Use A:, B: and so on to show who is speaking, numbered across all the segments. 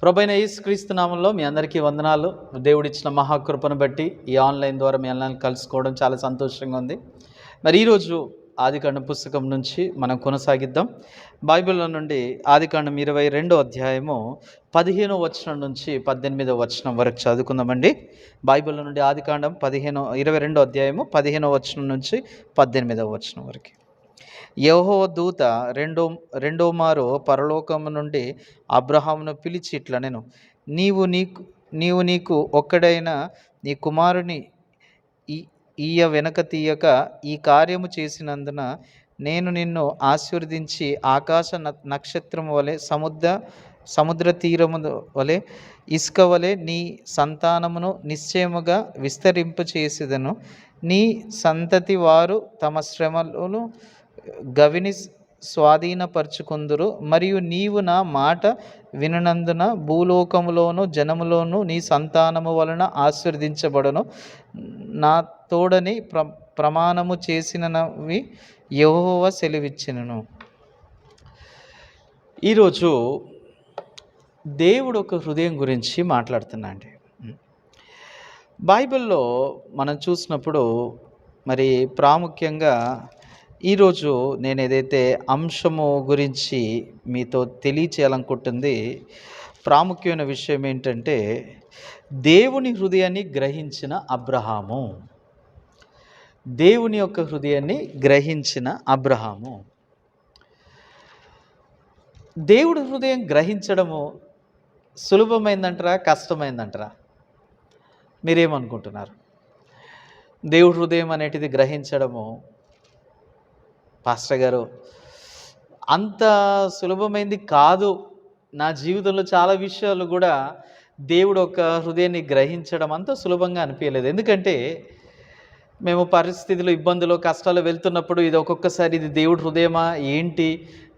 A: ప్రభువైన యేసుక్రీస్తు నామంలో మీ అందరికీ వందనాలు. దేవుడిచ్చిన మహాకృపను బట్టి ఈ ఆన్లైన్ ద్వారా మీ అందరిని కలుసుకోవడం చాలా సంతోషంగా ఉంది. మరి ఈరోజు ఆదికాండం పుస్తకం నుంచి మనం కొనసాగిద్దాం. బైబిల్లో నుండి ఆదికాండం 22వ అధ్యాయము 15వ వచనం నుంచి 18వ వచనం వరకు చదువుకుందామండి. బైబిల్లో నుండి ఆదికాండం 22వ అధ్యాయము 15వ వచనం నుంచి 18వ వచనం వరకు. యెహోవా దూత రెండో మారు పరలోకము నుండి అబ్రహామును పిలిచి ఇట్లనెను, నీవు నీకు ఒక్కడైన నీ కుమారుని ఈయ వెనక తీయక ఈ కార్యము చేసినందున నేను నిన్ను ఆశీర్వదించి ఆకాశ నక్షత్రము వలె సముద్ర తీరము వలె ఇసుక వలె నీ సంతానమును నిశ్చయముగా విస్తరింపచేసేదను. నీ సంతతి వారు తమ శ్రమలను గవిని స్వాధీనపరచుకుందురు. మరియు నీవు నా మాట విననందున భూలోకములోను జనములోను నీ సంతానము వలన ఆశీర్వదించబడును. నా తోడని ప్రమాణము చేసినవి యెహోవా సెలవిచ్చెను. ఈరోజు దేవుడు ఒక హృదయం గురించి మాట్లాడుతున్నాండి. బైబిల్లో మనం చూసినప్పుడు మరి ప్రాముఖ్యంగా ఈరోజు నేను ఏదైతే అంశము గురించి మీతో తెలియచేయాలనుకుంటుంది, ప్రాముఖ్యమైన విషయం ఏంటంటే దేవుని హృదయాన్ని గ్రహించిన అబ్రహాము. దేవుని యొక్క హృదయాన్ని గ్రహించిన అబ్రహాము. దేవుడి హృదయం గ్రహించడము సులభమైందంటారా, కష్టమైందంటారా? మీరేమనుకుంటున్నారు? దేవుడి హృదయం అనేటిది గ్రహించడము పాస్టర్ గారు అంత సులభమైంది కాదు. నా జీవితంలో చాలా విషయాలు కూడా దేవుడు ఒక హృదయాన్ని గ్రహించడం అంత సులభంగా అనిపించలేదు. ఎందుకంటే మేము పరిస్థితులు, ఇబ్బందులు, కష్టాలు వెళ్తున్నప్పుడు ఇది ఒక్కొక్కసారి ఇది దేవుడి హృదయమా ఏంటి,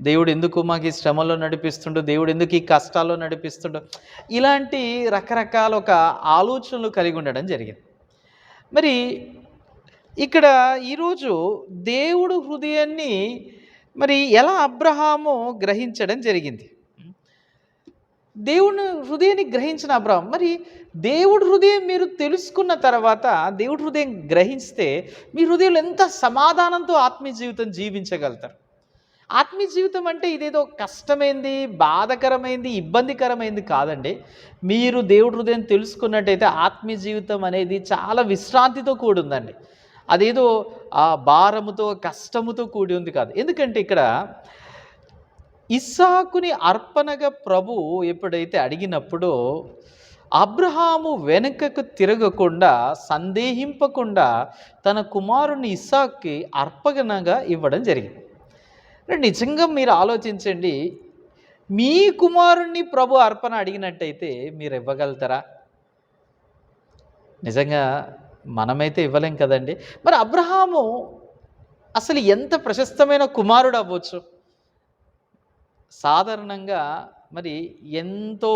A: దేవుడు ఎందుకు మాకు ఈ శ్రమలో నడిపిస్తుండో, దేవుడు ఎందుకు ఈ కష్టాల్లో నడిపిస్తుండో, ఇలాంటి రకరకాల ఒక ఆలోచనలు కలిగి ఉండడం జరిగింది. మరి ఇక్కడ ఈరోజు దేవుడు హృదయాన్ని మరి ఎలా అబ్రహాము గ్రహించడం జరిగింది. దేవుని హృదయాన్ని గ్రహించిన అబ్రహాం, మరి దేవుడి హృదయం మీరు తెలుసుకున్న తర్వాత, దేవుడి హృదయం గ్రహిస్తే మీ హృదయంలో ఎంత సమాధానంతో ఆత్మీయ జీవితం జీవించగలుగుతారు. ఆత్మీయ జీవితం అంటే ఇదేదో కష్టమైంది, బాధకరమైంది, ఇబ్బందికరమైంది కాదండి. మీరు దేవుడి హృదయం తెలుసుకున్నట్టయితే ఆత్మీయ జీవితం అనేది చాలా విశ్రాంతితో కూడి ఉందండి. అదేదో ఆ భారముతో, కష్టముతో కూడి ఉంది కాదు. ఎందుకంటే ఇక్కడ ఇస్సాకుని అర్పణగా ప్రభు ఎప్పుడైతే అడిగినప్పుడు అబ్రహాము వెనుకకు తిరగకుండా, సందేహింపకుండా తన కుమారుని ఇస్సాకుకి అర్పణగా ఇవ్వడం జరిగింది. నిజంగా మీరు ఆలోచించండి, మీ కుమారుణ్ణి ప్రభు అర్పణ అడిగినట్టయితే మీరు ఇవ్వగలుగుతారా? నిజంగా మనమైతే ఇవ్వలేం కదండి. మరి అబ్రహాము అసలు ఎంత ప్రశస్తమైన కుమారుడు అవ్వచ్చు. సాధారణంగా మరి ఎంతో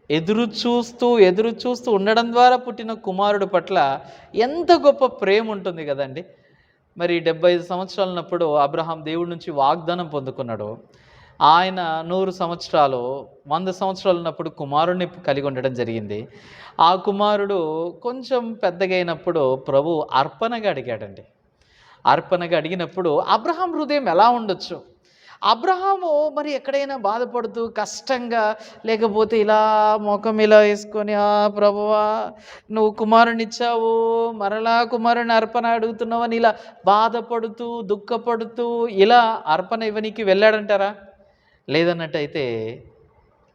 A: ఎదురు చూస్తూ ఉండడం ద్వారా పుట్టిన కుమారుడు పట్ల ఎంత గొప్ప ప్రేమ ఉంటుంది కదండి. మరి 75 సంవత్సరాలన్నప్పుడు అబ్రహాం దేవుడి నుంచి వాగ్దానం పొందుకున్నాడు. ఆయన 100 సంవత్సరాలు 100 సంవత్సరాలు ఉన్నప్పుడు కుమారుడిని కలిగి ఉండడం జరిగింది. ఆ కుమారుడు కొంచెం పెద్దగా అయినప్పుడు ప్రభు అర్పణగా అడిగాడండి. అర్పణగా అడిగినప్పుడు అబ్రహాం హృదయం ఎలా ఉండొచ్చు? అబ్రహాము మరి ఎక్కడైనా బాధపడుతూ కష్టంగా, లేకపోతే ఇలా ముఖం ఇలా వేసుకొని, ప్రభువా నువ్వు కుమారుని ఇచ్చావు, మరలా కుమారుని అర్పణ అడుగుతున్నావు అని ఇలా బాధపడుతూ, దుఃఖపడుతూ ఇలా అర్పణ ఇవ్వనికి వెళ్ళాడంటారా? లేదన్నట్టయితే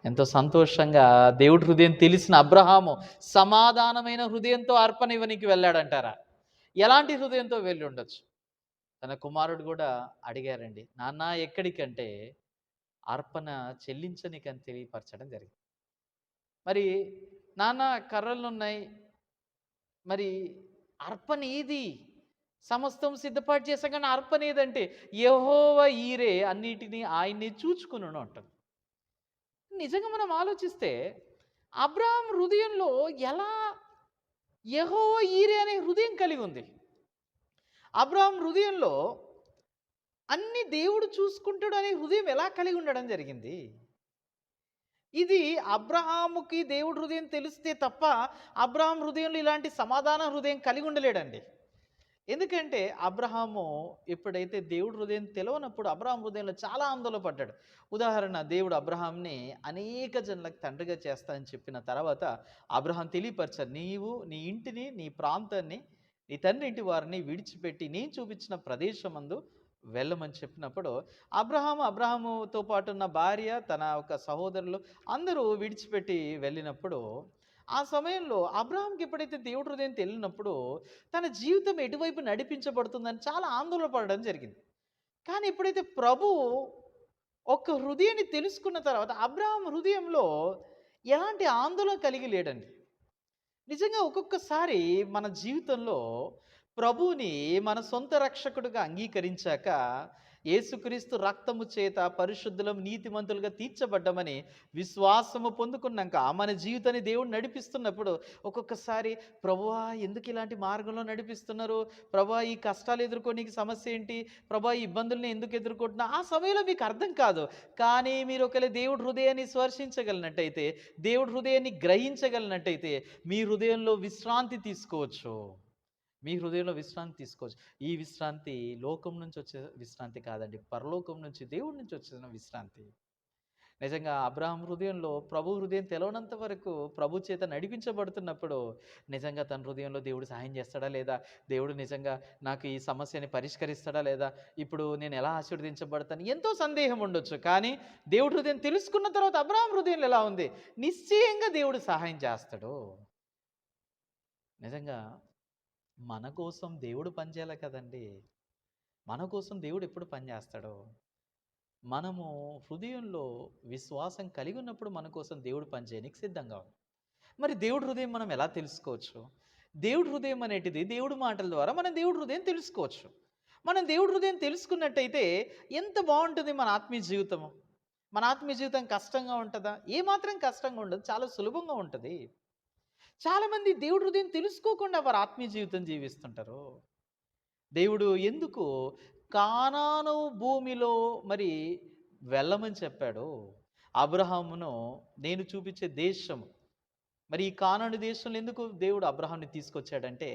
A: ఎంతో సంతోషంగా దేవుడి హృదయం తెలిసిన అబ్రహాము సమాధానమైన హృదయంతో అర్పణ ఇవ్వనికి వెళ్ళాడంటారా? ఎలాంటి హృదయంతో వెళ్ళి ఉండొచ్చు? తన కుమారుడు కూడా అడిగారండి, నాన్న ఎక్కడికంటే అర్పణ చెల్లించనికని తెలియపరచడం జరిగింది. మరి నాన్న కర్రలు ఉన్నాయి, మరి అర్పణ ఏది? సమస్తం సిద్ధపాటు చేశాం కానీ అర్పణ ఏదంటే యెహోవా ఈరే అన్నిటినీ ఆయన్ని చూచుకును అంటుంది. నిజంగా మనం ఆలోచిస్తే అబ్రహాం హృదయంలో ఎలా యెహోవా ఈరే అనే హృదయం కలిగి ఉంది. అబ్రహాం హృదయంలో అన్ని దేవుడు చూసుకుంటాడు అనే హృదయం ఎలా కలిగి ఉండడం జరిగింది? ఇది అబ్రహాముకి దేవుడి హృదయం తెలిస్తే తప్ప అబ్రహాం హృదయంలో ఇలాంటి సమాధాన హృదయం కలిగి ఉండలేడండి. ఎందుకంటే అబ్రహాము ఎప్పుడైతే దేవుడి హృదయం తెలవనప్పుడు అబ్రహాం హృదయంలో చాలా ఆందోళన పడ్డాడు. ఉదాహరణ, దేవుడు అబ్రహాంని అనేక జనులకు తండ్రిగా చేస్తా అని చెప్పిన తర్వాత అబ్రహాం తెలియపరిచారు, నీవు నీ ఇంటిని, నీ ప్రాంతాన్ని, నీ తండ్రి ఇంటి వారిని విడిచిపెట్టి నేను చూపించిన ప్రదేశమందు వెళ్ళమని చెప్పినప్పుడు అబ్రహాముతో పాటు ఉన్న భార్య, తన ఒక సహోదరులు అందరూ విడిచిపెట్టి వెళ్ళినప్పుడు ఆ సమయంలో అబ్రహాంకి ఎప్పుడైతే దేవుడి హృదయం తెలియనప్పుడు తన జీవితం ఎటువైపు నడిపించబడుతుందని చాలా ఆందోళన పడడం జరిగింది. కానీ ఎప్పుడైతే ప్రభు ఒక హృదయాన్ని తెలుసుకున్న తర్వాత అబ్రహాం హృదయంలో ఎలాంటి ఆందోళన కలిగి లేడండి. నిజంగా ఒక్కొక్కసారి మన జీవితంలో ప్రభువుని మన సొంత రక్షకుడిగా అంగీకరించాక యేసుక్రీస్తు రక్తము చేత పరిశుద్ధులం నీతిమంతులుగా తీర్చబడ్డమని విశ్వాసము పొందుకున్నాక మన జీవితాన్ని దేవుడు నడిపిస్తున్నప్పుడు ఒక్కొక్కసారి ప్రభువా ఎందుకు ఇలాంటి మార్గంలో నడిపిస్తున్నారు, ప్రభువా ఈ కష్టాలు ఎదుర్కోనికి సమస్య ఏంటి, ప్రభువా ఈ ఇబ్బందుల్ని ఎందుకు ఎదుర్కొంటున్నా, ఆ సమయంలో మీకు అర్థం కాదు. కానీ మీరు ఒకవేళ దేవుడి హృదయాన్ని స్పర్శించగలిగినట్టయితే, దేవుడి హృదయాన్ని గ్రహించగలిగినట్టయితే మీ హృదయంలో విశ్రాంతి తీసుకోవచ్చు. మీ హృదయంలో విశ్రాంతి తీసుకోవచ్చు. ఈ విశ్రాంతి లోకం నుంచి వచ్చే విశ్రాంతి కాదండి, పరలోకం నుంచి దేవుడి నుంచి వచ్చిన విశ్రాంతి. నిజంగా అబ్రహాం హృదయంలో ప్రభు హృదయం తెలవనంత వరకు ప్రభు చేత నడిపించబడుతున్నప్పుడు నిజంగా తన హృదయంలో దేవుడు సహాయం చేస్తాడా లేదా, దేవుడు నిజంగా నాకు ఈ సమస్యని పరిష్కరిస్తాడా లేదా, ఇప్పుడు నేను ఎలా ఆశీర్వదించబడతాను, ఎంతో సందేహం ఉండొచ్చు. కానీ దేవుడి హృదయం తెలుసుకున్న తర్వాత అబ్రహాం హృదయంలో ఎలా ఉంది, నిశ్చయంగా దేవుడు సహాయం చేస్తాడు. నిజంగా మన కోసం దేవుడు పనిచేయాలి కదండి. మన కోసం దేవుడు ఎప్పుడు పనిచేస్తాడో, మనము హృదయంలో విశ్వాసం కలిగి ఉన్నప్పుడు మన కోసం దేవుడు పనిచేయడానికి సిద్ధంగా ఉంది. మరి దేవుడి హృదయం మనం ఎలా తెలుసుకోవచ్చు? దేవుడి హృదయం అనేటిది దేవుడి మాటల ద్వారా మనం దేవుడి హృదయం తెలుసుకోవచ్చు. మనం దేవుడి హృదయం తెలుసుకున్నట్టయితే ఎంత బాగుంటుంది మన ఆత్మీయ జీవితము. మన ఆత్మీయ జీవితం కష్టంగా ఉంటుందా? ఏమాత్రం కష్టంగా ఉండదు, చాలా సులభంగా ఉంటుంది. చాలామంది దేవుడి హృదయం తెలుసుకోకుండా వారు ఆత్మీయ జీవితం జీవిస్తుంటారు. దేవుడు ఎందుకు కానాను భూమిలో మరి వెళ్ళమని చెప్పాడు అబ్రహామును, నేను చూపించే దేశము. మరి ఈ కానాను దేశంలో ఎందుకు దేవుడు అబ్రహాంని తీసుకొచ్చాడంటే,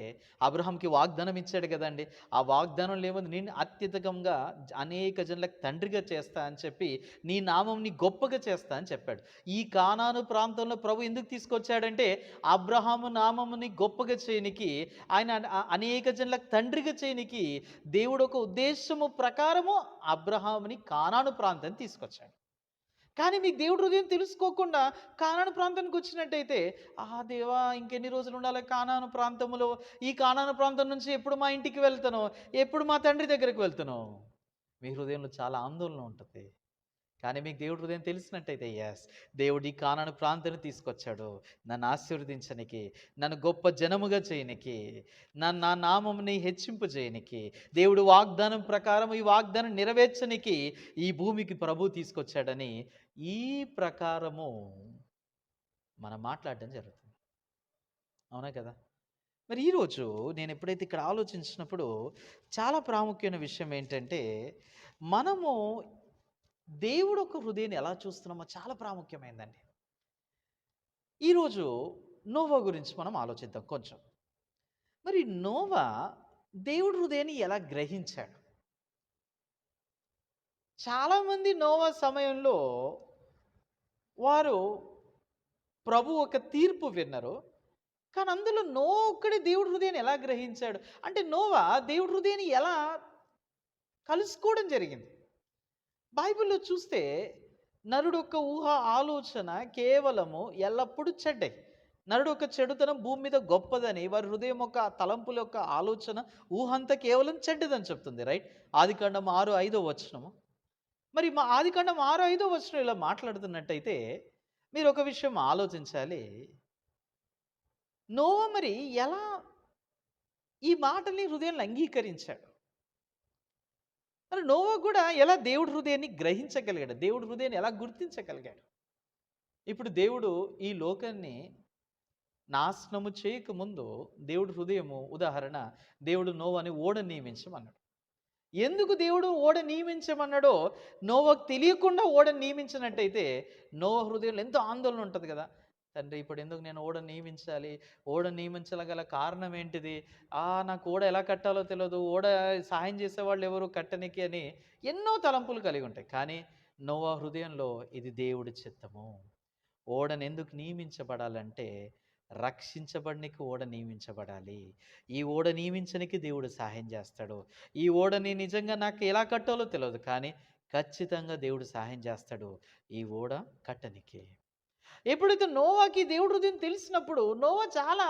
A: అబ్రహాంకి వాగ్దానం ఇచ్చాడు కదండి. ఆ వాగ్దానంలో ఏముంది, నేను అత్యధికంగా అనేక జనులకు తండ్రిగా చేస్తా అని చెప్పి నీ నామంని గొప్పగా చేస్తా అని చెప్పాడు. ఈ కానాను ప్రాంతంలో ప్రభు ఎందుకు తీసుకొచ్చాడంటే అబ్రహాము నామముని గొప్పగా చేయనికి, ఆయన అనేక జనులకు తండ్రిగా చేయనికి దేవుడు ఒక ఉద్దేశము ప్రకారము అబ్రహాముని కానాను ప్రాంతాన్ని తీసుకొచ్చాడు. కానీ మీకు దేవుడి హృదయం తెలుసుకోకుండా కానాను ప్రాంతానికి వచ్చినట్టయితే, దేవా ఇంకెన్ని రోజులు ఉండాలి కానాను ప్రాంతంలో, ఈ కానాను ప్రాంతం నుంచి ఎప్పుడు మా ఇంటికి వెళ్తానో, ఎప్పుడు మా తండ్రి దగ్గరికి వెళ్తానో, మీ హృదయంలో చాలా ఆందోళన ఉంటుంది. కానీ మీకు దేవుడి హృదయం తెలిసినట్టయితే, ఎస్, దేవుడు ఈ కానాను ప్రాంతాన్ని తీసుకొచ్చాడు నన్ను ఆశీర్వదించనికి, నన్ను గొప్ప జనముగా చేయనికి, నా నామంని హెచ్చింపు చేయనికి, దేవుడు వాగ్దానం ప్రకారం ఈ వాగ్దానం నెరవేర్చనికి ఈ భూమికి ప్రభు తీసుకొచ్చాడని ఈ ప్రకారము మనం మాట్లాడడం జరుగుతుంది. అవునా కదా? మరి ఈరోజు నేను ఎప్పుడైతే ఇక్కడ ఆలోచించినప్పుడు చాలా ప్రాముఖ్యమైన విషయం ఏంటంటే, మనము దేవుడు ఒక హృదయాన్ని ఎలా చూస్తున్నామో చాలా ప్రాముఖ్యమైందండి. ఈరోజు నోవా గురించి మనం ఆలోచిద్దాం కొంచెం. మరి నోవా దేవుడి హృదయాన్ని ఎలా గ్రహించాడు? చాలామంది నోవా సమయంలో వారు ప్రభు ఒక తీర్పు విన్నారు, కానీ అందులో నోవా ఒక్కడే దేవుడి హృదయాన్ని ఎలా గ్రహించాడు అంటే, నోవా దేవుడి హృదయాన్ని ఎలా కలుసుకోవడం జరిగింది. బైబిల్లో చూస్తే నరుడు యొక్క ఊహ ఆలోచన కేవలము ఎల్లప్పుడూ చెడ్డే. నరుడు యొక్క చెడుతనం భూమి మీద గొప్పదని, వారి హృదయం యొక్క తలంపుల యొక్క ఆలోచన ఊహ అంతా కేవలం చెడ్డదని చెప్తుంది, రైట్? ఆదికాండం 6:5 మరి మా ఆదికాండం 6:5 ఇలా మాట్లాడుతున్నట్టయితే మీరు ఒక విషయం ఆలోచించాలి. నోవా మరి ఎలా ఈ మాటల్ని హృదయాన్ని అంగీకరించాడు? మరి నోవా కూడా ఎలా దేవుడి హృదయాన్ని గ్రహించగలిగాడు, దేవుడి హృదయాన్ని ఎలా గుర్తించగలిగాడు? ఇప్పుడు దేవుడు ఈ లోకాన్ని నాశనము చేయకముందు దేవుడి హృదయము, ఉదాహరణ, దేవుడు నోవాని ఓడ నియమించమన్నాడు. ఎందుకు దేవుడు ఓడ నియమించమన్నాడో నోవాకు తెలియకుండా ఓడను నియమించినట్టయితే నోవా హృదయంలో ఎంతో ఆందోళన ఉంటుంది కదా. తండ్రి ఇప్పుడు ఎందుకు నేను ఓడ నియమించాలి? ఓడ నియమించగల కారణం ఏంటిది? నాకు ఓడ ఎలా కట్టాలో తెలియదు. ఓడ సహాయం చేసేవాళ్ళు ఎవరు కట్టనికి అని ఎన్నో తలంపులు కలిగి ఉంటాయి. కానీ నోవా హృదయంలో ఇది దేవుడి చిత్తము. ఓడను ఎందుకు నియమించబడాలంటే రక్షించబడనికి ఓడ నియమించబడాలి. ఈ ఓడ నియమించనికి దేవుడు సహాయం చేస్తాడు. ఈ ఓడని నిజంగా నాకు ఎలా కట్టాలో తెలియదు. కానీ ఖచ్చితంగా దేవుడు సహాయం చేస్తాడు ఈ ఓడ కట్టనికి. ఎప్పుడైతే నోవాకి దేవుడి హృదయం తెలిసినప్పుడు నోవా చాలా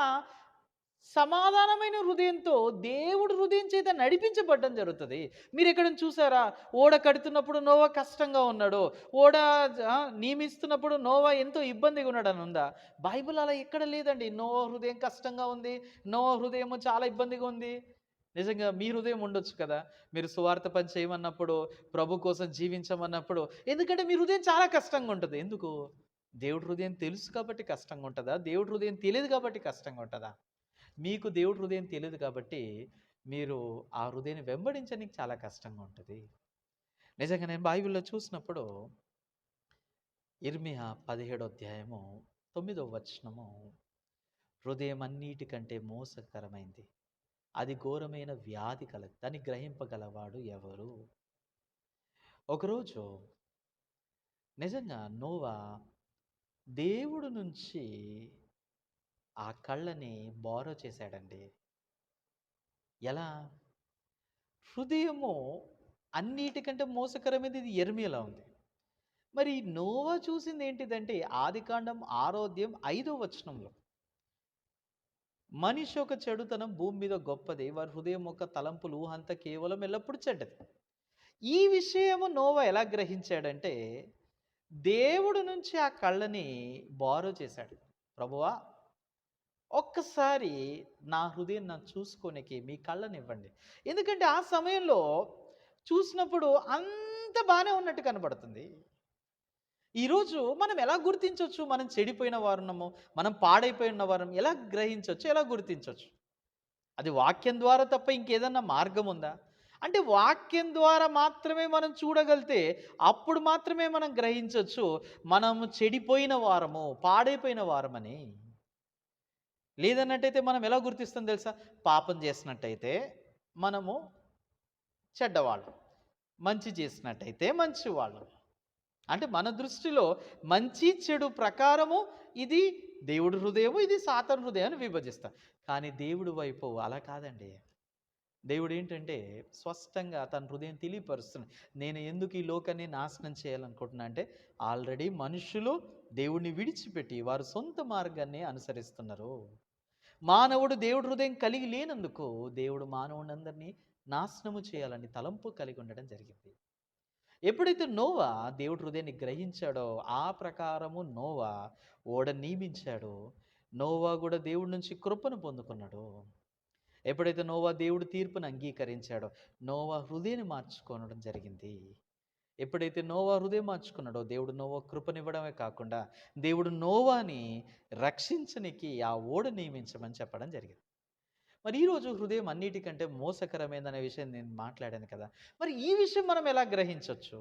A: సమాధానమైన హృదయంతో దేవుడి హృదయం చేత నడిపించబడడం జరుగుతుంది. మీరు ఎక్కడైనా చూసారా? ఓడ కడుతున్నప్పుడు నోవా కష్టంగా ఉన్నాడు, ఓడ నియమిస్తున్నప్పుడు నోవా ఎంతో ఇబ్బందిగా ఉన్నాడని ఉందా? బైబిల్ అలా ఎక్కడ లేదండి. నోవా హృదయం కష్టంగా ఉంది, నోవా హృదయం చాలా ఇబ్బందిగా ఉంది. నిజంగా మీ హృదయం ఉండొచ్చు కదా. మీరు సువార్త పని చేయమన్నప్పుడు, ప్రభు కోసం జీవించమన్నప్పుడు, ఎందుకంటే మీ హృదయం చాలా కష్టంగా ఉంటుంది. ఎందుకు? దేవుడి హృదయం తెలుసు కాబట్టి కష్టంగా ఉంటుందా? దేవుడి హృదయం తెలియదు కాబట్టి కష్టంగా ఉంటుందా? మీకు దేవుడి హృదయం తెలియదు కాబట్టి మీరు ఆ హృదయాన్ని వెంబడించడానికి చాలా కష్టంగా ఉంటుంది. నిజంగా నేను బైబిల్‌లో చూసినప్పుడు ఇర్మియా 17 అధ్యాయము 9వ వచనము, హృదయం అన్నిటికంటే మోసకరమైంది, అది ఘోరమైన వ్యాధి కలది, దాన్ని గ్రహింపగలవాడు ఎవరు? ఒకరోజు నిజంగా నోవా దేవుడు నుంచి ఆ కళ్ళని బోరో చేశాడండి. ఎలా? హృదయము అన్నిటికంటే మోసకరమైనది ఇది యెర్మీయాలో ఉంది. మరి నోవా చూసింది ఏంటిదంటే ఆదికాండం 6వ అధ్యాయం 5వ వచనంలో, మనిషి ఒక చెడుతనం భూమి మీద గొప్పది, వారి హృదయం ఒక తలంపులు ఊహంతా కేవలం ఎల్లప్పుడూ చెడ్డది. ఈ విషయము నోవా ఎలా గ్రహించాడంటే దేవుడు నుంచి ఆ కళ్ళని బారో చేశాడు. ప్రభువా, ఒక్కసారి నా హృదయం నన్ను చూసుకోనికి మీ కళ్ళనివ్వండి. ఎందుకంటే ఆ సమయంలో చూసినప్పుడు అంత బాగానే ఉన్నట్టు కనబడుతుంది. ఈరోజు మనం ఎలా గుర్తించవచ్చు మనం చెడిపోయిన వారున్నామో, మనం పాడైపోయిన వారం ఎలా గ్రహించవచ్చు, ఎలా గుర్తించవచ్చు? అది వాక్యం ద్వారా తప్ప ఇంకేదన్నా మార్గం ఉందా? అంటే వాక్యం ద్వారా మాత్రమే మనం చూడగలిగితే అప్పుడు మాత్రమే మనం గ్రహించవచ్చు మనము చెడిపోయిన వారము, పాడైపోయిన వారమని. లేదన్నట్టయితే మనం ఎలా గుర్తిస్తాం తెలుసా? పాపం చేసినట్టయితే మనము చెడ్డవాళ్ళం, మంచి చేసినట్టయితే మంచివాళ్ళం. అంటే మన దృష్టిలో మంచి చెడు ప్రకారము ఇది దేవుడి హృదయము, ఇది సాతాను హృదయాన్ని విభజిస్తాం. కానీ దేవుడి వైపు అలా కాదండి. దేవుడు ఏంటంటే స్పష్టంగా తన హృదయం తెలియపరుస్తున్నాడు. నేను ఎందుకు ఈ లోకాన్ని నాశనం చేయాలనుకుంటున్నా అంటే ఆల్రెడీ మనుషులు దేవుడిని విడిచిపెట్టి వారు సొంత మార్గాన్ని అనుసరిస్తున్నారు. మానవుడు దేవుడి హృదయం కలిగి లేనందుకు దేవుడు మానవులందరినీ నాశనము చేయాలని తలంపు కలిగి ఉండడం జరిగింది. ఎప్పుడైతే నోవా దేవుడి హృదయాన్ని గ్రహించాడో ఆ ప్రకారము నోవా ఓడ నియమించాడో, నోవా కూడా దేవుడి నుంచి కృపను పొందుకున్నాడు. ఎప్పుడైతే నోవా దేవుడి తీర్పును అంగీకరించాడో నోవా హృదయాన్ని మార్చుకోవడం జరిగింది. ఎప్పుడైతే నోవా హృదయం మార్చుకున్నాడో దేవుడు నోవా కృపనివ్వడమే కాకుండా దేవుడు నోవాని రక్షించనికి ఆ ఓడ నియమించమని చెప్పడం జరిగింది. మరి ఈరోజు హృదయం అన్నిటికంటే మోసకరమైనదనే విషయం నేను మాట్లాడాను కదా. మరి ఈ విషయం మనం ఎలా గ్రహించవచ్చు?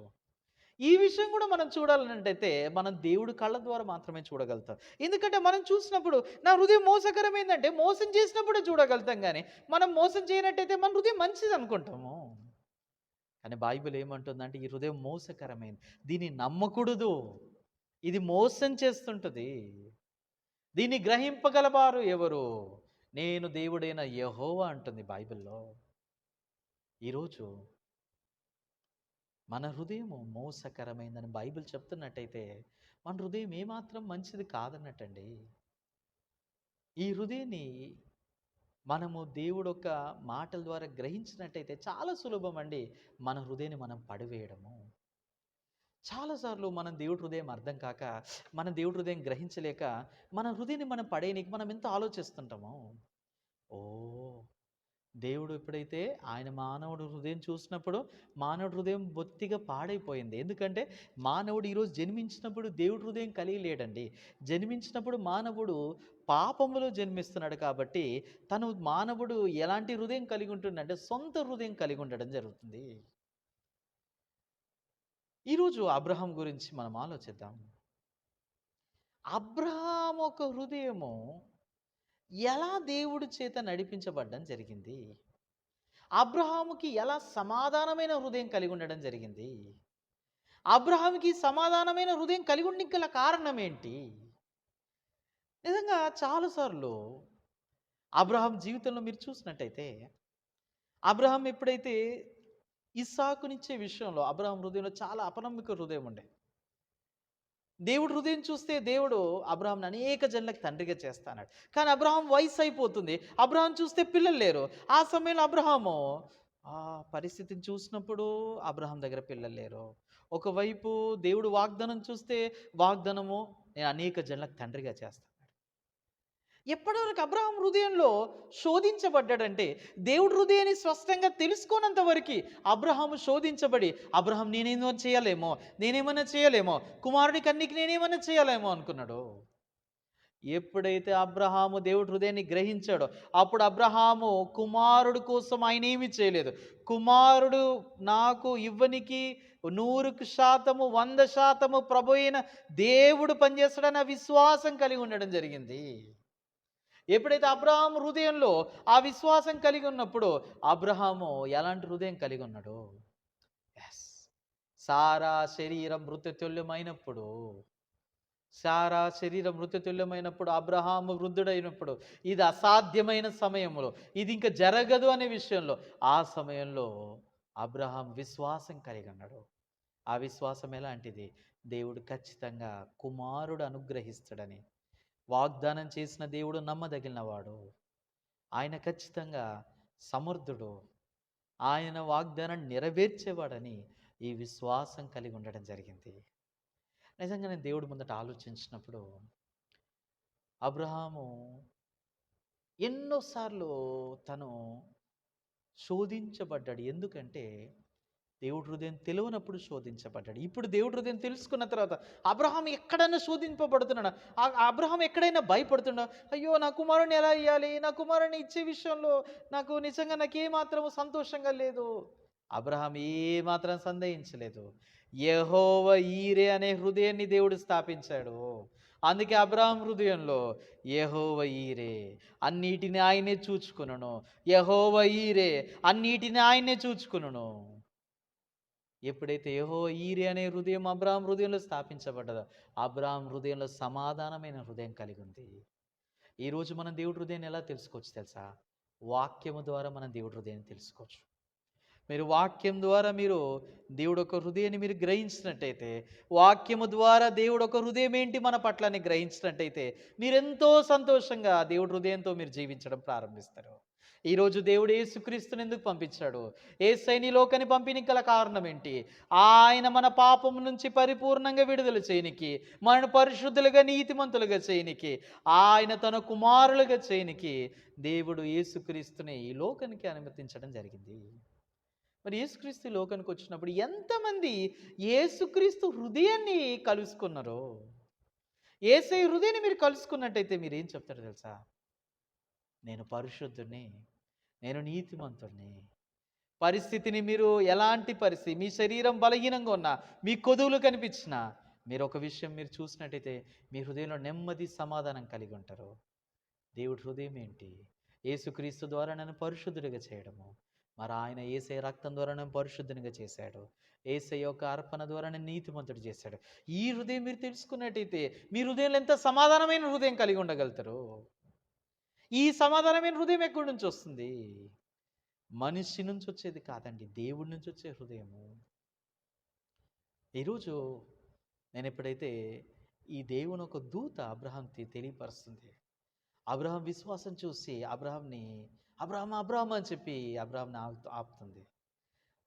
A: ఈ విషయం కూడా మనం చూడాలనంటైతే మనం దేవుడి కళ్ళ ద్వారా మాత్రమే చూడగలుగుతాం. ఎందుకంటే మనం చూసినప్పుడు నా హృదయం మోసకరమైందంటే మోసం చేసినప్పుడే చూడగలుగుతాం కానీ మనం మోసం చేయనట్టయితే మన హృదయం మంచిది అనుకుంటాము. కానీ బైబిల్ ఏమంటుందంటే ఈ హృదయం మోసకరమైనది, దీన్ని నమ్మకూడదు, ఇది మోసం చేస్తుంటుంది, దీన్ని గ్రహింపగలవారు ఎవరు? నేను దేవుడైన యెహోవా అంటుంది బైబిల్లో. ఈరోజు మన హృదయము మోసకరమైందని బైబిల్ చెప్తున్నట్టయితే మన హృదయం ఏమాత్రం మంచిది కాదన్నట్టండి. ఈ హృదయాన్ని మనము దేవుడు ఒక మాటల ద్వారా గ్రహించినట్టయితే చాలా సులభం అండి మన హృదయాన్ని మనం పడివేయడము. చాలాసార్లు మనం దేవుడి హృదయం అర్థం కాక, మన దేవుడి హృదయం గ్రహించలేక మన హృదయాన్ని మనం పడేయనీకి మనం ఎంత ఆలోచిస్తుంటామో. ఓ దేవుడు ఎప్పుడైతే ఆయన మానవుడు హృదయం చూసినప్పుడు మానవుడి హృదయం బొత్తిగా పాడైపోయింది. ఎందుకంటే మానవుడు ఈరోజు జన్మించినప్పుడు దేవుడి హృదయం కలిగి లేడండి. జన్మించినప్పుడు మానవుడు పాపములో జన్మిస్తున్నాడు కాబట్టి తను మానవుడు ఎలాంటి హృదయం కలిగి ఉంటుండంటే సొంత హృదయం కలిగి ఉండడం జరుగుతుంది. ఈరోజు అబ్రహాం గురించి మనం ఆలోచిద్దాం. అబ్రహాం ఒక హృదయము ఎలా దేవుడి చేత నడిపించబడడం జరిగింది? అబ్రహాముకి ఎలా సమాధానమైన హృదయం కలిగి ఉండడం జరిగింది? అబ్రహాముకి సమాధానమైన హృదయం కలిగి ఉండడానికి గల కారణం ఏంటి? నిజంగా చాలా సార్లు అబ్రహాం జీవితంలో మీరు చూసినట్టయితే, అబ్రహాం ఎప్పుడైతే ఇస్సాకునిచ్చే విషయంలో అబ్రహాం హృదయంలో చాలా అపనమ్మిక హృదయం ఉండే. దేవుడు హృదయం చూస్తే దేవుడు అబ్రహాంని అనేక జనులకు తండ్రిగా చేస్తాడు. కానీ అబ్రహాం వయసు అయిపోతుంది. అబ్రహాం చూస్తే పిల్లలు లేరు. ఆ సమయంలో అబ్రహాము ఆ పరిస్థితిని చూసినప్పుడు అబ్రహాం దగ్గర పిల్లలు లేరు. ఒకవైపు దేవుడు వాగ్దానం చూస్తే వాగ్దానము నేను అనేక జనులకు తండ్రిగా చేస్తాను. ఎప్పటివరకు అబ్రహాం హృదయంలో శోధించబడ్డాడంటే దేవుడి హృదయాన్ని స్పష్టంగా తెలుసుకోనంత వరకు అబ్రహాము శోధించబడి అబ్రహాం నేనేమన్నా చేయలేమో కుమారుడి కన్నికి నేనేమన్నా చేయాలేమో అనుకున్నాడు. ఎప్పుడైతే అబ్రహాము దేవుడి హృదయాన్ని గ్రహించాడో అప్పుడు అబ్రహాము కుమారుడు కోసం ఆయన ఏమీ చేయలేదు. కుమారుడు నాకు ఇవ్వనికి 100% 100% ప్రభు అయిన దేవుడు పనిచేస్తాడన్న విశ్వాసం కలిగి ఉండడం జరిగింది. ఎప్పుడైతే అబ్రహాం హృదయంలో ఆ విశ్వాసం కలిగి ఉన్నప్పుడు అబ్రహాము ఎలాంటి హృదయం కలిగి ఉన్నాడు? ఎస్, సారా శరీరం మృతతుల్యమైనప్పుడు అబ్రహాము వృద్ధుడైనప్పుడు ఇది అసాధ్యమైన సమయంలో ఇది ఇంకా జరగదు అనే విషయంలో ఆ సమయంలో అబ్రహాం విశ్వాసం కలిగి ఉన్నాడు. ఆ విశ్వాసం ఎలాంటిది? దేవుడు ఖచ్చితంగా కుమారుడు అనుగ్రహిస్తాడని వాగ్దానం చేసిన దేవుడు నమ్మదగినవాడు. ఆయన ఖచ్చితంగా సమర్థుడు. ఆయన వాగ్దానాన్ని నెరవేర్చేవాడని ఈ విశ్వాసం కలిగి ఉండడం జరిగింది. నిజంగానే దేవుడు ముందట ఆలోచించినప్పుడు అబ్రహాము ఎన్నోసార్లు తను శోధించబడ్డాడు. ఎందుకంటే దేవుడి హృదయం తెలియనప్పుడు శోధించబడ్డాడు. ఇప్పుడు దేవుడి హృదయం తెలుసుకున్న తర్వాత అబ్రహాం ఎక్కడైనా శోధింపబడుతున్నాడు. అబ్రహాం ఎక్కడైనా భయపడుతున్నాడు. అయ్యో నా కుమారుని ఎలా ఇవ్వాలి, నా కుమారుని ఇచ్చే విషయంలో నాకేమాత్రం సంతోషంగా లేదు. అబ్రహాం ఏమాత్రం సందేహించలేదు. యెహోవా ఈరే అనే హృదయాన్ని దేవుడు స్థాపించాడు. అందుకే అబ్రహాం హృదయంలో యెహోవా ఈరే అన్నిటిని ఆయనే చూచుకును. యెహోవా ఈరే అన్నిటిని ఆయనే చూచుకును. ఎప్పుడైతే యెహోవా ఈరే అనే హృదయం అబ్రహాం హృదయంలో స్థాపించబడ్డదో అబ్రహాం హృదయంలో సమాధానమైన హృదయం కలిగి ఉంది. ఈరోజు మనం దేవుడి హృదయాన్ని ఎలా తెలుసుకోవచ్చు తెలుసా? వాక్యము ద్వారా మనం దేవుడి హృదయాన్ని తెలుసుకోవచ్చు. మీరు వాక్యం ద్వారా మీరు దేవుడు ఒక హృదయాన్ని మీరు గ్రహించినట్టయితే, వాక్యము ద్వారా దేవుడు ఒక హృదయం ఏంటి మన పట్లని గ్రహించినట్టయితే మీరెంతో సంతోషంగా దేవుడి హృదయంతో మీరు జీవించడం ప్రారంభిస్తారు. ఈరోజు దేవుడు యేసుక్రీస్తుని ఎందుకు పంపించాడు? యేసయ్యని లోకానికి పంపిణీకి గల కారణం ఏంటి? ఆయన మన పాపం నుంచి పరిపూర్ణంగా విడుదల చేయనికి, మనను పరిశుద్ధులుగా నీతిమంతులుగా చేయనికి, ఆయన తన కుమారులుగా చేయనికి దేవుడు యేసుక్రీస్తుని ఈ లోకానికి అనుమతించడం జరిగింది. మరి యేసుక్రీస్తు లోకానికి వచ్చినప్పుడు ఎంతమంది యేసుక్రీస్తు హృదయాన్ని కలుసుకున్నారో? యేసయ్య హృదయాన్ని మీరు కలుసుకున్నట్టయితే మీరు ఏం చెప్తారో తెలుసా? నేను పరిశుద్ధుని, నేను నీతిమంతుడిని. పరిస్థితిని మీరు ఎలాంటి పరిస్థితి, మీ శరీరం బలహీనంగా ఉన్నా, మీ కొదువులు కనిపించినా, మీరు ఒక విషయం మీరు చూసినట్టయితే మీ హృదయంలో నెమ్మది సమాధానం కలిగి ఉంటారు. దేవుడి హృదయం ఏంటి? యేసుక్రీస్తు ద్వారా నన్ను పరిశుద్ధుడిగా చేయడము. మరి ఆయన యేసయ్య రక్తం ద్వారా నన్ను పరిశుద్ధునిగా చేశాడు. యేసయ్య యొక్క అర్పణ ద్వారా నన్ను నీతిమంతుడు చేశాడు. ఈ హృదయం మీరు తెలుసుకున్నట్టయితే మీ హృదయంలో ఎంత సమాధానమైన హృదయం కలిగి ఉండగలుగుతారు. ఈ సమాధానమైన హృదయం ఎక్కడి నుంచి వస్తుంది? మనిషి నుంచి వచ్చేది కాదండి, దేవుడి నుంచి వచ్చే హృదయము. ఈరోజు నేను ఎప్పుడైతే ఈ దేవుని ఒక దూత అబ్రహాంకి తెలియపరుస్తుంది, అబ్రహాం విశ్వాసం చూసి అబ్రహాం అబ్రహాం అని చెప్పి అబ్రహాంని ఆపుతుంది.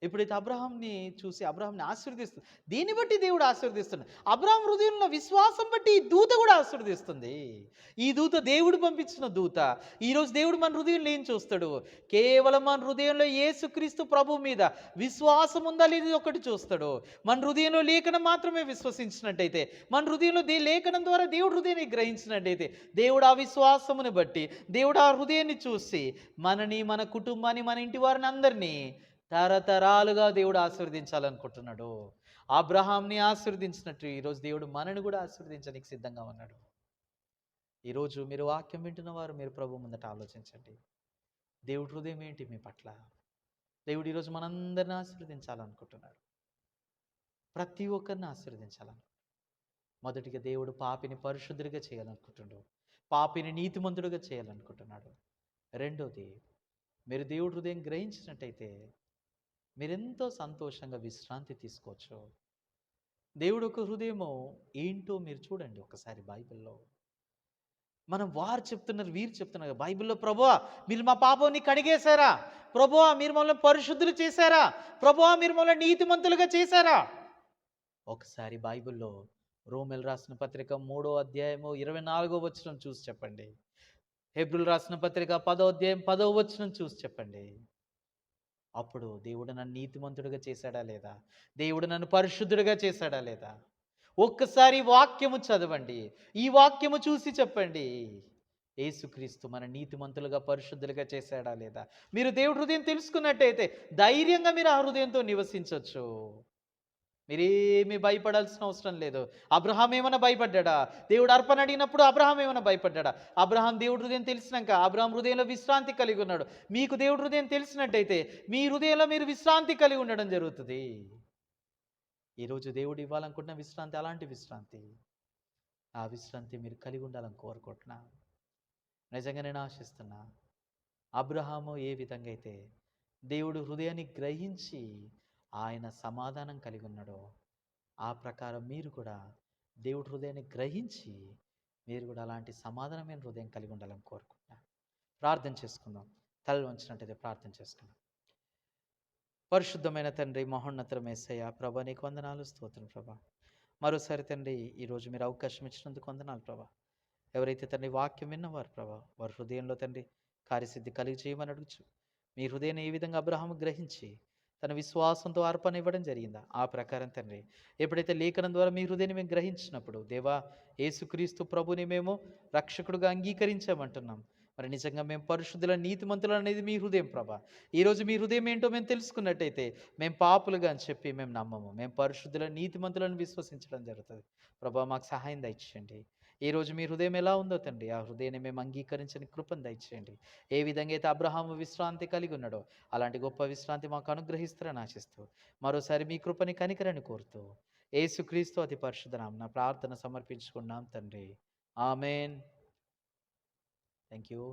A: ఎప్పుడైతే అబ్రహాంని చూసి అబ్రహాంని ఆశీర్వదిస్తుంది, దీన్ని బట్టి దేవుడు ఆశీర్వదిస్తున్నాడు. అబ్రహాం హృదయంలో విశ్వాసం బట్టి ఈ దూత కూడా ఆశీర్వదిస్తుంది. ఈ దూత దేవుడు పంపించిన దూత. ఈరోజు దేవుడు మన హృదయంలో ఏం చూస్తాడు? కేవలం మన హృదయంలో యేసుక్రీస్తు ప్రభు మీద విశ్వాసం ఉందా లేదు ఒకటి చూస్తాడు. మన హృదయంలో లేఖనం మాత్రమే విశ్వసించినట్టయితే, మన హృదయంలో లేఖనం ద్వారా దేవుడు హృదయాన్ని గ్రహించినట్టయితే, దేవుడు ఆ విశ్వాసముని బట్టి, దేవుడు ఆ హృదయాన్ని చూసి మనని, మన కుటుంబాన్ని, మన ఇంటి వారిని అందరినీ తరతరాలుగా దేవుడు ఆశీర్వదించాలనుకుంటున్నాడు. అబ్రహాంని ఆశీర్వదించినట్టు ఈరోజు దేవుడు మనని కూడా ఆశీర్వదించడానికి సిద్ధంగా ఉన్నాడు. ఈరోజు మీరు వాక్యం వింటున్న వారు మీరు ప్రభు ముందట ఆలోచించండి. దేవుడి హృదయం ఏంటి మీ పట్ల? దేవుడు ఈరోజు మనందరిని ఆశీర్వదించాలనుకుంటున్నాడు. ప్రతి ఒక్కరిని ఆశీర్వదించాలను. మొదటిగా దేవుడు పాపిని పరిశుద్ధుడిగా చేయాలనుకుంటున్నాడు. పాపిని నీతిమంతుడిగా చేయాలనుకుంటున్నాడు. రెండోది, మీరు దేవుడి హృదయం గ్రహించినట్టయితే మీరెంతో సంతోషంగా విశ్రాంతి తీసుకోవచ్చు. దేవుడు ఒక హృదయము ఏంటో మీరు చూడండి ఒకసారి బైబిల్లో. మనం వారు చెప్తున్నారు, వీరు చెప్తున్నారు బైబిల్లో, ప్రభువా మీరు మా పాపాన్ని కడిగేశారా, ప్రభువా మీరు మమ్మల్ని పరిశుద్ధులు చేశారా, ప్రభువా మీరు మమ్మల్ని నీతిమంతులుగా చేశారా. ఒకసారి బైబిల్లో రోమేలు రాసిన పత్రిక 3వ అధ్యాయము 24వ వచనం చూసి చెప్పండి. హెబ్రీయులు రాసిన పత్రిక 10వ అధ్యాయం 10వ వచనం చూసి చెప్పండి. అప్పుడు దేవుడు నన్ను నీతిమంతుడిగా చేశాడా లేదా, దేవుడు నన్ను పరిశుద్ధుడిగా చేశాడా లేదా, ఒక్కసారి వాక్యము చదవండి. ఈ వాక్యము చూసి చెప్పండి, యేసుక్రీస్తు మన నీతిమంతులుగా పరిశుద్ధులుగా చేశాడా లేదా. మీరు దేవుడి హృదయం తెలుసుకున్నట్టయితే ధైర్యంగా మీరు ఆ హృదయంతో నివసించవచ్చు. మీరేమీ భయపడాల్సిన అవసరం లేదు. అబ్రహాం ఏమైనా భయపడ్డా? దేవుడు అర్పణ అడిగినప్పుడు అబ్రహాం ఏమైనా భయపడ్డా? అబ్రహాం దేవుడి హృదయం తెలిసినాక అబ్రహాం హృదయంలో విశ్రాంతి కలిగి ఉన్నాడు. మీకు దేవుడి హృదయం తెలిసినట్టయితే మీ హృదయంలో మీరు విశ్రాంతి కలిగి ఉండడం జరుగుతుంది. ఈరోజు దేవుడు ఇవ్వాలనుకుంటున్న విశ్రాంతి అలాంటి విశ్రాంతి. ఆ విశ్రాంతి మీరు కలిగి ఉండాలని కోరుకుంటున్నా. నిజంగా నేను ఆశిస్తున్నా. అబ్రహాము ఏ విధంగా అయితే దేవుడు హృదయాన్ని గ్రహించి ఆయన సమాధానం కలిగి ఉన్నాడో, ఆ ప్రకారం మీరు కూడా దేవుడి హృదయాన్ని గ్రహించి మీరు కూడా అలాంటి సమాధానమైన హృదయం కలిగి ఉండాలని కోరుకుంటున్నాను. ప్రార్థన చేసుకుందాం. తల వంచినట్టయితే ప్రార్థన చేసుకుందాం. పరిశుద్ధమైన తండ్రి, మహోన్నతమైన యేసయ్య, ప్రభా నీకు వందనాలు, స్తోత్రం ప్రభా. మరోసారి తండ్రి ఈరోజు మీరు అవకాశం ఇచ్చినందుకు వందనాలు ప్రభా. ఎవరైతే తండ్రి వాక్యం విన్నవారు ప్రభా, వారి హృదయంలో తండ్రి కార్యసిద్ధి కలిగి చేయమని అడుగుచు. మీ హృదయాన్ని ఏ విధంగా అబ్రహాము గ్రహించి తన విశ్వాసంతో అర్పణ ఇవ్వడం జరిగిందా, ఆ ప్రకారం తండ్రి ఎప్పుడైతే లేఖనం ద్వారా మీ హృదయాన్ని మేము గ్రహించినప్పుడు, దేవా యేసుక్రీస్తు ప్రభుని మేము రక్షకుడుగా అంగీకరించామంటున్నాం. మరి నిజంగా మేము పరిశుద్ధుల నీతిమంతులు అనేది మీ హృదయం ప్రభా. ఈరోజు మీ హృదయం ఏంటో మేము తెలుసుకున్నట్టయితే మేము పాపులుగా అని చెప్పి మేము నమ్మము, మేము పరిశుద్ధుల నీతిమంతులను విశ్వసించడం జరుగుతుంది. ప్రభా మాకు సహాయం దయచేయండి. ఈరోజు మీ హృదయం ఎలా ఉందో తండ్రి, ఆ హృదయాన్ని మేము అంగీకరించని కృపను దయచేయండి. ఏ విధంగా అయితే అబ్రహాము విశ్రాంతి కలిగి ఉన్నాడో అలాంటి గొప్ప విశ్రాంతి మాకు అనుగ్రహిస్తారని ఆశిస్తూ మరోసారి మీ కృపని కనికరని కోరుతూ యేసుక్రీస్తు అతి పరిశుద్ధ నామమున ప్రార్థన సమర్పించుకున్నాం తండ్రి. ఆమెన్. Thank you.